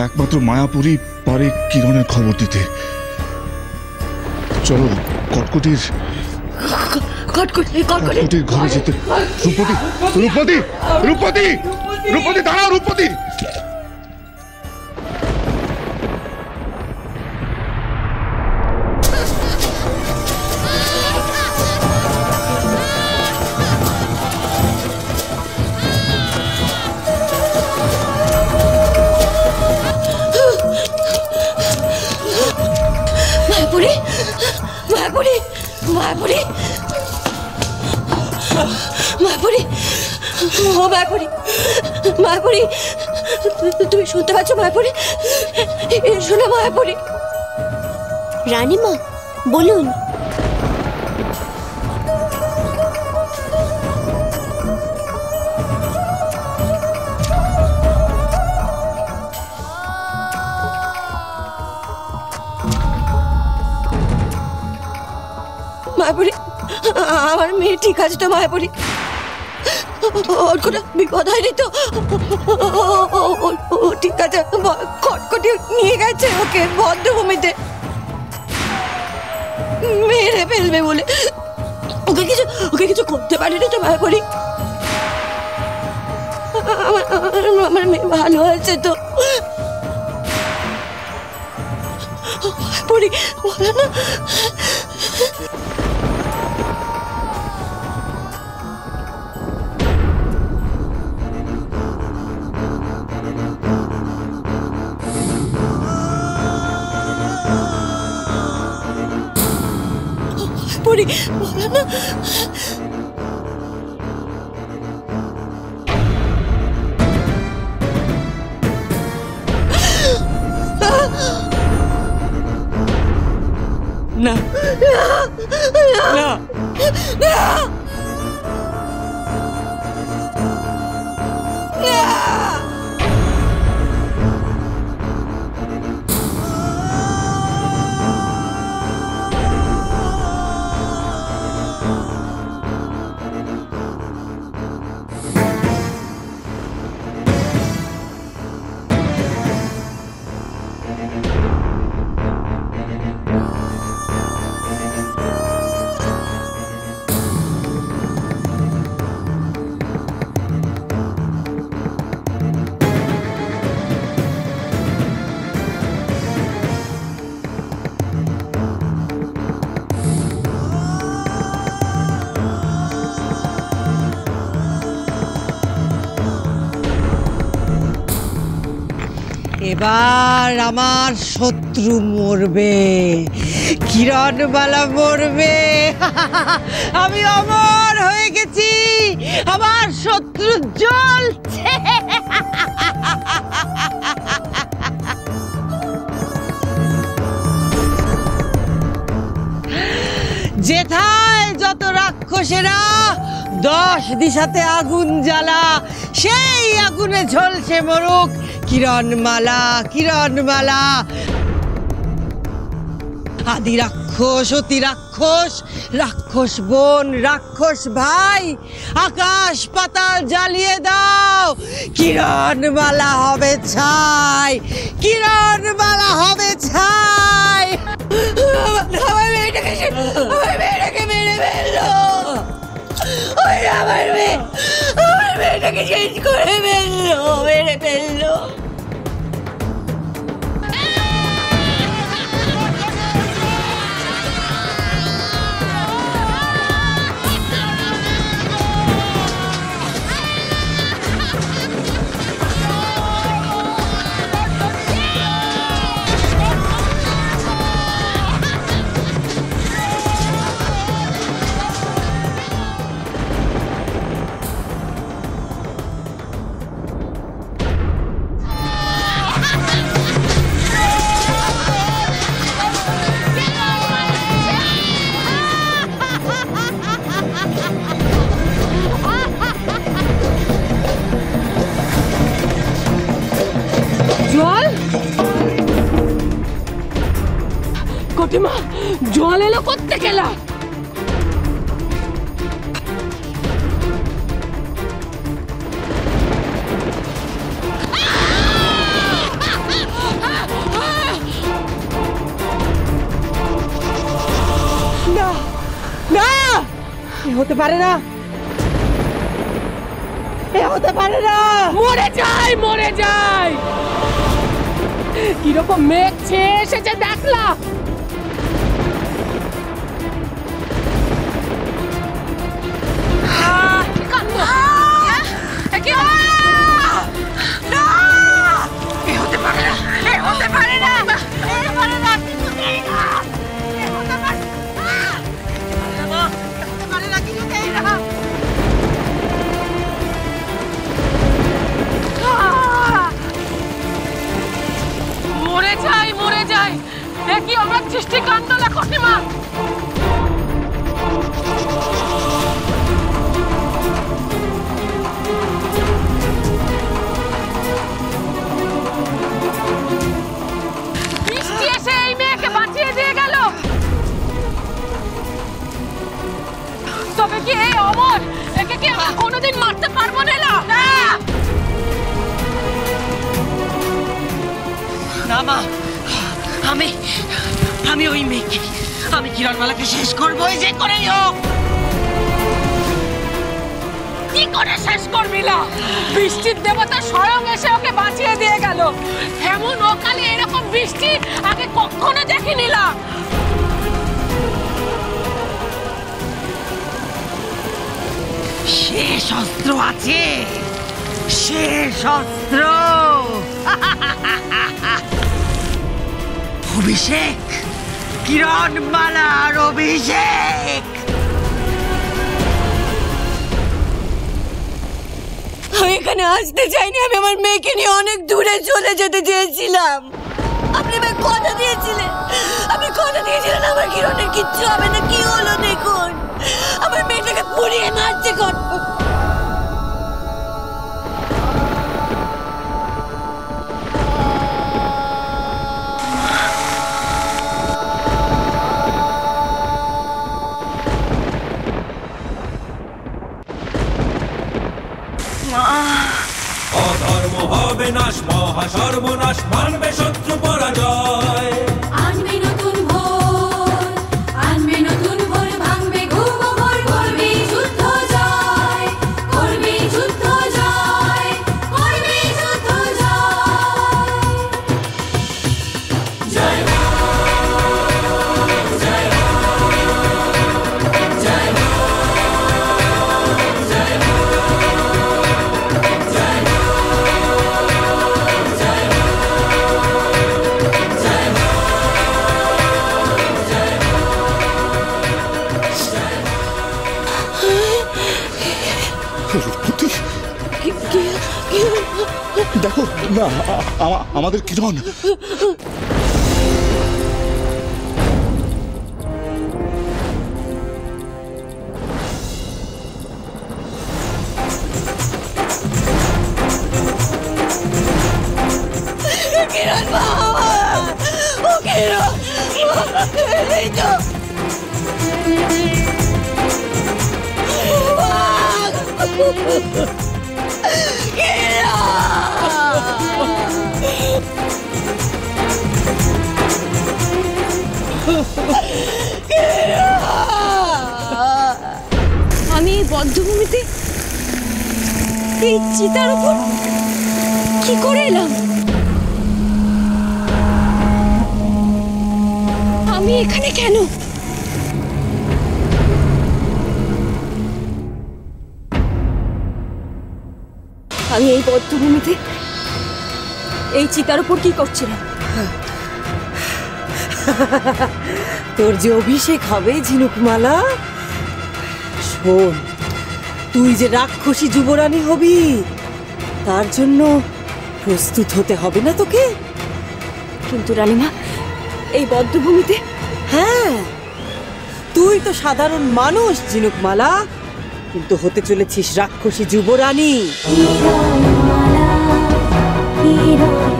একমাত্র মায়াপুরী পারে কিরণের খবর দিতে। চলো কটকটির ঘরে যেতে। রূপতি, রূপতি, রূপতি, রূপতি, দাঁড়াও রূপতি। মায়াপুরী, মায়াপুরী, মায়াপুরী, মায়াপুরী, ও মায়াপুরী, মায়াপুরী, তুমি শুনতে পাচ্ছ মায়াপুরী? শোনো মায়াপুরী। রানীমা বলুন। মায়াপুরী, আমার মেয়ে ঠিক আছে তো মায়াপুরী? ওর কোনো বিপদ হয়নি তো? ও ঠিক আছে? কটকটি নিয়ে গেছে ওকে বদ্ধভূমিতে, মেরে ফেলবে বলে। ওকে কিছু করতে পারেনি তো মায়াপুরী? আমার মেয়ে ভালো আছে তো মায়াপুরী? বলো না। পরি, বলো না। না না না এবার আমার শত্রু মরবে, কিরণবালা মরবে। আমি অমর হয়ে গেছি, আমার শত্রু জ্বলছে। যেথায় যত রাক্ষসেরা 10 দিশাতে আগুন জ্বালা, সেই আগুনে ঝলসে মরুক কিরণমালা, কিরণমালা। আদি রাক্ষস, অতি রাক্ষস, রাক্ষস বোন, রাক্ষস ভাই, আকাশ পাতাল জ্বালিয়ে দাও, কিরণমালা হবে ছাই, কিরণমালা হবে ছাই। আমার মেয়েটাকে মেরে ফেললো, আমার মেয়েটাকে শেষ করে ফেললো, মেরে ফেললো। কোটিমা, জল এলো কোত্থেকে? হতে পারে না, এ হতে পারে না। মরে যাই, মরে যাই। কিরকম মেঘ ছেয়ে এসেছে দেখলা? মরে যাই, মরে যাই। কি আমরা সৃষ্টি কাণ্ড দেখো মা। বৃষ্টি এসে এই মেয়েকে বাঁচিয়ে দিয়ে গেল। তবে কি এই অমর, একে কি আমরা কোনোদিন মারতে পারবো না? না মা, আমি ওই মেয়েকে, আমি কিরণমালাকে শেষ করবো যে করেই হোক। কি করে শেষ করবি না? বৃষ্টির দেবতা স্বয়ং এসে ওকে বাঁচিয়ে দিয়ে গেল। এমন অকালে এরকম বৃষ্টি আগে কখনো দেখিনি না। শেষ অস্ত্র আছে, শেষ অস্ত্র। অভিষেক, কিরণমালার অভিষেক। আমি এখানে আসতে চাইনি, আমি আমার মেয়েকে নিয়ে অনেক দূরে চলে যেতে চেয়েছিলাম। আপনি আমায় কথা দিয়েছিলেন, আপনি কথা দিয়েছিলেন আমার কিরণের কিচ্ছু হবে না। কি হলো দেখুন, আমার মেয়েটাকে পুড়িয়ে মারছে কত। অধর্ম হবে নাশ, মহা সর্বনাশ, মানবে শত্রু পরাজয়। আনবে নতুন ভোর, আনবে নতুন ভোর, ভাঙবে ঘুম ভোর, করবে যুদ্ধ জয়, করবে যুদ্ধ জয়, করবে যুদ্ধ জয়। জয় রাম, জয় রাম, জয় রাম, জয় রাম। দেখো না, আমাদের কিরণ। কিরণ বাবা, ও কিরণ, এই তো আমি এই বদ্ধভূমিতে এই চিতার উপর কি করে এলাম? আমি এখানে কেন? আমি এই বদ্ধভূমিতে এই চিতার উপর কি করছিলাম? তোর যে অভিষেক হবে ঝিনুকমালা, শোন, তুই যে রাক্ষসী যুবরানী হবি তার জন্য প্রস্তুত হতে হবে না তোকে? কিন্তু রানীমা, এই বদ্ধভূমিতে? হ্যাঁ, তুই তো সাধারণ মানুষ ঝিনুকমালা, কিন্তু হতে চলেছিস রাক্ষসী যুবরানী। হিরণ মালা, হিরণ